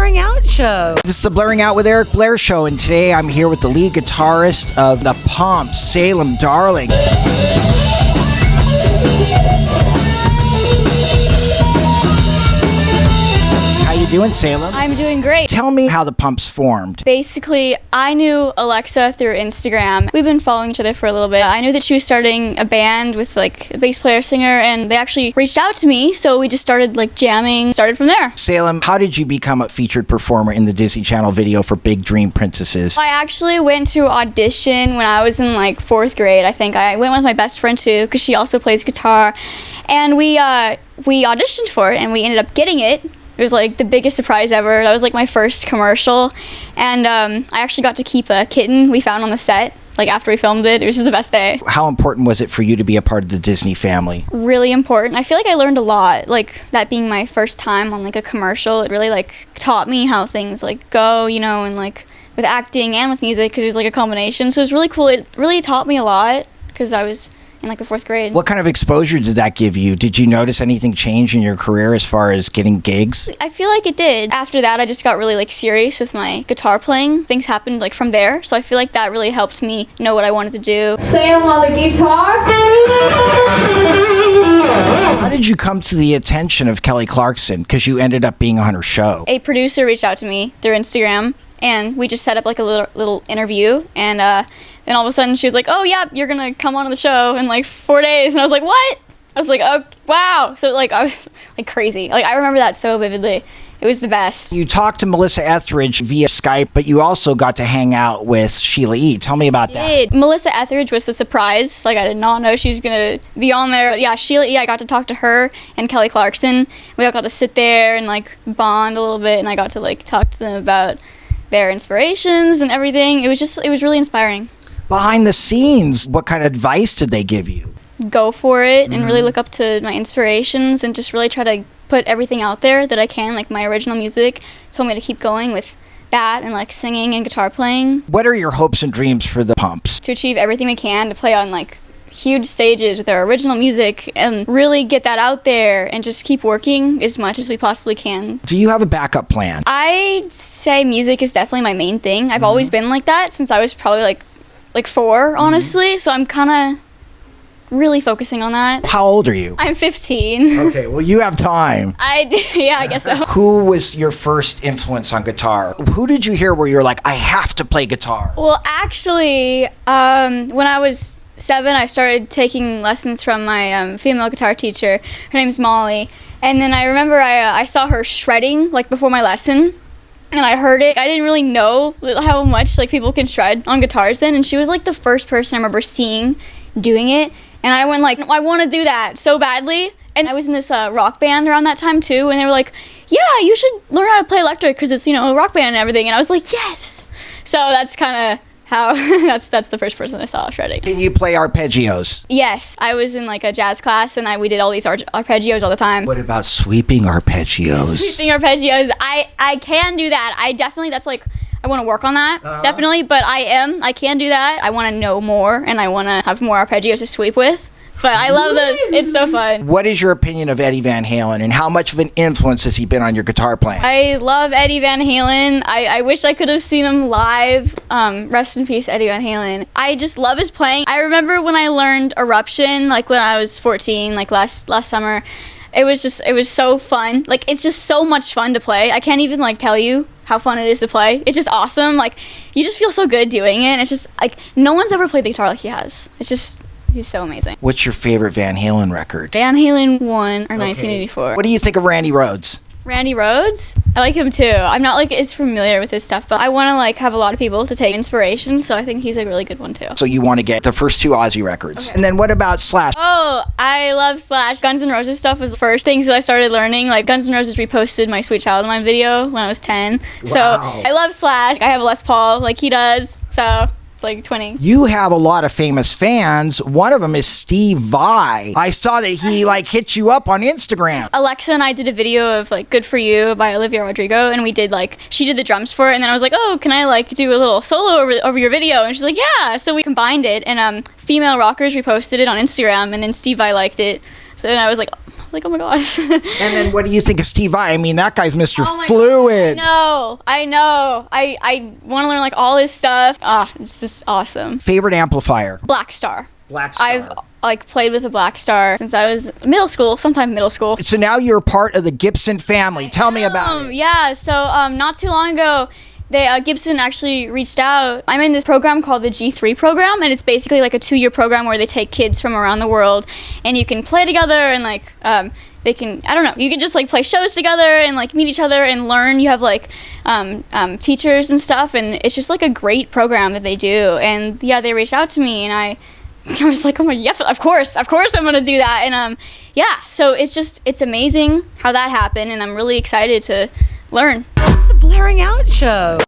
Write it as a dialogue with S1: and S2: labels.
S1: Blaring Out Show.
S2: This is the Blaring Out with Eric Blair Show, and today I'm here with the lead guitarist of the Pumps, Salem Darling. How you doing, Salem?
S3: I'm doing great.
S2: Tell me how the Pumps formed.
S3: Basically, I knew Alexa through Instagram. We've been following each other for a little bit. I knew that she was starting a band with like a bass player, singer, and they actually reached out to me, so we just started like jamming, started from there.
S2: Salem, how did you become a featured performer in the Disney Channel video for Big Dream Princesses?
S3: I actually went to audition when I was in like 4th grade, I think. I went with my best friend too, because she also plays guitar, and we auditioned for it, and we ended up getting it. It was like the biggest surprise ever. That was like my first commercial, and I actually got to keep a kitten we found on the set. Like after we filmed it, it was just the best day.
S2: How important was it for you to be a part of the Disney family?
S3: Really important. I feel like I learned a lot. Like that being my first time on like a commercial, it really like taught me how things like go, you know, and like with acting and with music, because it was like a combination. So it was really cool. It really taught me a lot because I was in like the 4th grade.
S2: What kind of exposure did that give you? Did you notice anything change in your career as far as getting gigs?
S3: I feel like it did. After that, I just got really like serious with my guitar playing. Things happened like from there. So I feel like that really helped me know what I wanted to do.
S4: Sam on the guitar.
S2: How did you come to the attention of Kelly Clarkson? Because you ended up being on her show.
S3: A producer reached out to me through Instagram, and we just set up like a little interview, and then all of a sudden she was like, oh yeah, you're gonna come on the show in like 4 days. And I was like, what? I was like, oh wow. So like I was like crazy. Like I remember that so vividly. It was the best.
S2: You talked to Melissa Etheridge via Skype, but you also got to hang out with Sheila E. Tell me about that.
S3: Melissa Etheridge was a surprise. Like I did not know she was gonna be on there. But yeah, Sheila E. I got to talk to her and Kelly Clarkson. We all got to sit there and like bond a little bit, and I got to like talk to them about their inspirations and everything. It was really inspiring.
S2: Behind the scenes, what kind of advice did they give you?
S3: Go for it and really look up to my inspirations and just really try to put everything out there that I can, like my original music. Told me to keep going with that and like singing and guitar playing.
S2: What are your hopes and dreams for the Pumps?
S3: To achieve everything we can, to play on like huge stages with our original music and really get that out there and just keep working as much as we possibly can.
S2: Do you have a backup plan?
S3: I'd say music is definitely my main thing. I've always been like that since I was probably like 4, honestly, so I'm kind of really focusing on that.
S2: How old are you?
S3: I'm 15.
S2: Okay, well you have time.
S3: Yeah, I guess so.
S2: Who was your first influence on guitar? Who did you hear where you're like, I have to play guitar?
S3: Well, actually, when I was 7, I started taking lessons from my female guitar teacher. Her name's Molly. And then I remember I saw her shredding like before my lesson. And I heard it. I didn't really know how much like people can shred on guitars then, and she was like the first person I remember seeing doing it, and I went like, I want to do that so badly. And I was in this rock band around that time too, and they were like, yeah, you should learn how to play electric because it's, you know, a rock band and everything. And I was like, yes. So that's kind of how that's the first person I saw shredding.
S2: Can you play arpeggios?
S3: Yes, I was in like a jazz class, and we did all these arpeggios all the time.
S2: What about sweeping arpeggios?
S3: Sweeping arpeggios, I can do that. That's like, I want to work on that, definitely, but I can do that. I want to know more, and I want to have more arpeggios to sweep with. But I love those. It's so fun.
S2: What is your opinion of Eddie Van Halen, and how much of an influence has he been on your guitar playing?
S3: I love Eddie Van Halen. I wish I could have seen him live. Rest in peace, Eddie Van Halen. I just love his playing. I remember when I learned Eruption, like when I was 14, like last summer. It was so fun. Like, it's just so much fun to play. I can't even like tell you how fun it is to play. It's just awesome. Like, you just feel so good doing it. And it's just like no one's ever played the guitar like he has. He's so amazing.
S2: What's your favorite Van Halen record?
S3: Van Halen 1 or 1984.
S2: What do you think of Randy Rhoads?
S3: Randy Rhoads? I like him too. I'm not like as familiar with his stuff, but I want to like have a lot of people to take inspiration, so I think he's a really good one too.
S2: So you want to get the first 2 Ozzy records. Okay. And then what about Slash?
S3: Oh, I love Slash. Guns N' Roses stuff was the first things that I started learning. Like Guns N' Roses reposted my Sweet Child of Mine video when I was 10. Wow. So I love Slash. I have a Les Paul like he does. So like 20.
S2: You have a lot of famous fans. One of them is Steve Vai. I saw that he like hit you up on Instagram.
S3: Alexa and I did a video of like Good For You by Olivia Rodrigo, and we did like, she did the drums for it, and then I was like, oh, can I like do a little solo over your video? And she's like, yeah. So we combined it, and Female Rockers reposted it on Instagram, and then Steve Vai liked it. So then I was like, like, oh my gosh.
S2: And then what do you think of Steve Vai? I mean, that guy's Mr.
S3: Oh my
S2: Fluid.
S3: I know. I want to learn like all his stuff. It's just awesome.
S2: Favorite amplifier?
S3: Black Star.
S2: Black Star.
S3: I've like played with a Black Star since I was sometime middle school.
S2: So now you're part of the Gibson family. Tell me about it.
S3: Yeah, so not too long ago, Gibson actually reached out. I'm in this program called the G3 program, and it's basically like a 2-year program where they take kids from around the world, and you can play together, and like they can, I don't know, you can just like play shows together and like meet each other and learn. You have like teachers and stuff, and it's just like a great program that they do. And yeah, they reached out to me, and I was like, oh my, yes, of course I'm gonna do that. And yeah, so it's amazing how that happened, and I'm really excited to learn.
S1: The Blairing Out Show.